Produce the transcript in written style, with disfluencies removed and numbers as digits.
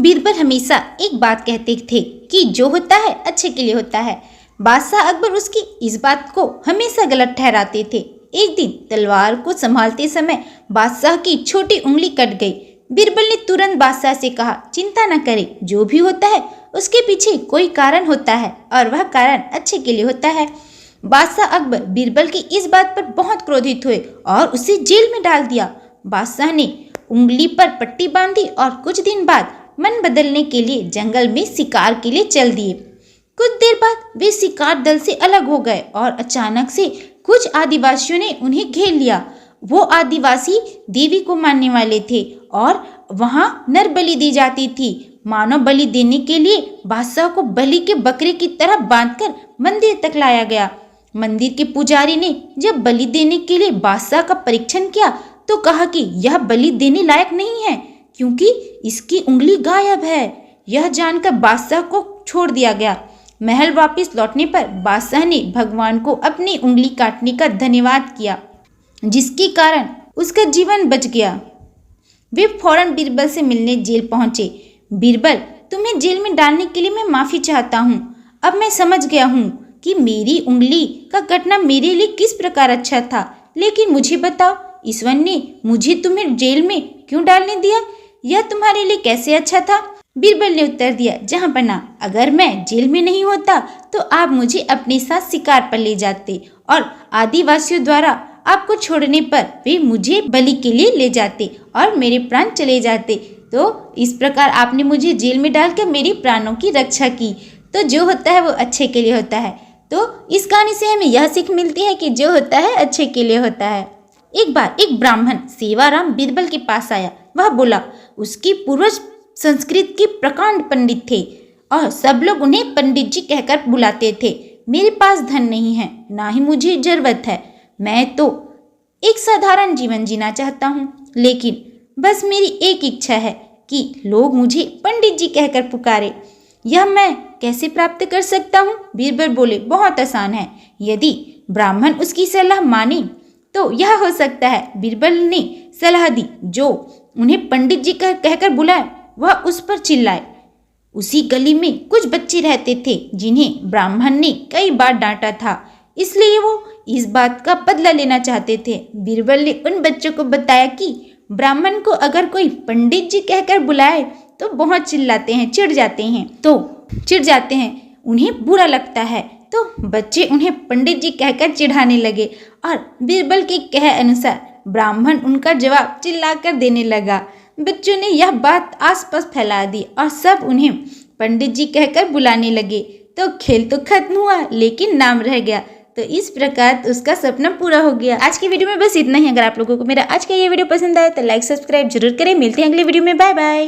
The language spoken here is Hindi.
बीरबल हमेशा एक बात कहते थे कि जो होता है अच्छे के लिए होता है। बादशाह अकबर उसकी इस बात को हमेशा गलत ठहराते थे। एक दिन तलवार को संभालते समय बादशाह की छोटी उंगली कट गई। बीरबल ने तुरंत बादशाह से कहा, चिंता न करे, जो भी होता है उसके पीछे कोई कारण होता है और वह कारण अच्छे के लिए होता है। बादशाह अकबर बीरबल की इस बात पर बहुत क्रोधित हुए और उसे जेल में डाल दिया। बादशाह ने उंगली पर पट्टी बांधी और कुछ दिन बाद मन बदलने के लिए जंगल में शिकार के लिए चल दिए। कुछ देर बाद वे शिकार दल से अलग हो गए और अचानक से कुछ आदिवासियों ने उन्हें घेर लिया। वो आदिवासी देवी को मानने वाले थे और वहां नर बलि दी जाती थी। मानव बलि देने के लिए बादशाह को बलि के बकरे की तरह बांधकर मंदिर तक लाया गया। मंदिर के पुजारी ने जब बलि देने के लिए बादशाह का परीक्षण किया तो कहा कि यह बलि देने लायक नहीं है क्योंकि इसकी उंगली गायब है। यह जानकर बादशाह को छोड़ दिया गया। महल वापस लौटने पर बादशाह ने भगवान को अपनी उंगली काटने का धन्यवाद किया, जिसके कारण उसका जीवन बच गया। वे फौरन बीरबल से मिलने जेल पहुंचे। बीरबल, तुम्हें जेल में डालने के लिए मैं माफी चाहता हूँ। अब मैं समझ गया हूँ कि मेरी उंगली का कटना मेरे लिए किस प्रकार अच्छा था, लेकिन मुझे बताओ, ईश्वर ने मुझे तुम्हें जेल में क्यों डालने दिया? यह तुम्हारे लिए कैसे अच्छा था? बीरबल ने उत्तर दिया, जहां पना, अगर मैं जेल में नहीं होता तो आप मुझे अपने साथ शिकार पर ले जाते और आदिवासियों द्वारा आपको छोड़ने पर वे मुझे बलि के लिए ले जाते और मेरे प्राण चले जाते। तो इस प्रकार आपने मुझे जेल में डालकर मेरे प्राणों की रक्षा की। तो जो होता है वो अच्छे के लिए होता है। तो इस कहानी से हमें यह सीख मिलती है कि जो होता है अच्छे के लिए होता है। एक बार एक ब्राह्मण सेवाराम बीरबल के पास आया। वह बोला, उसकी पूर्वज संस्कृत के प्रकांड पंडित थे और सब लोग उन्हें पंडित जी कहकर बुलाते थे। मेरे पास धन नहीं है, ना ही मुझे जरूरत है। मैं तो एक साधारण जीवन जीना चाहता हूँ, लेकिन बस मेरी एक इच्छा है कि लोग मुझे पंडित जी कहकर पुकारे। यह मैं कैसे प्राप्त कर सकता हूँ? बीरबल बोले, बहुत आसान है। यदि ब्राह्मण उसकी सलाह माने तो यह हो सकता है। बीरबल ने सलाह दी। जो उन्हें पंडित जी कहकर बुलाए वह उस पर चिल्लाए। उसी गली में कुछ बच्चे रहते थे जिन्हें ब्राह्मण ने कई बार डांटा था, इसलिए वो इस बात का बदला लेना चाहते थे। बीरबल ने उन बच्चों को बताया कि ब्राह्मण को अगर कोई पंडित जी कहकर बुलाए तो बहुत चिल्लाते हैं, चिढ़ जाते हैं, उन्हें बुरा लगता है। तो बच्चे उन्हें पंडित जी कहकर चिढ़ाने लगे और बीरबल के कहे अनुसार ब्राह्मण उनका जवाब चिल्लाकर देने लगा। बच्चों ने यह बात आसपास फैला दी और सब उन्हें पंडित जी कहकर बुलाने लगे। तो खेल तो खत्म हुआ, लेकिन नाम रह गया। तो इस प्रकार उसका सपना पूरा हो गया। आज की वीडियो में बस इतना ही। अगर आप लोगों को मेरा आज का ये वीडियो पसंद आए तो लाइक सब्सक्राइब जरूर करें। मिलते हैं अगले वीडियो में। Bye bye.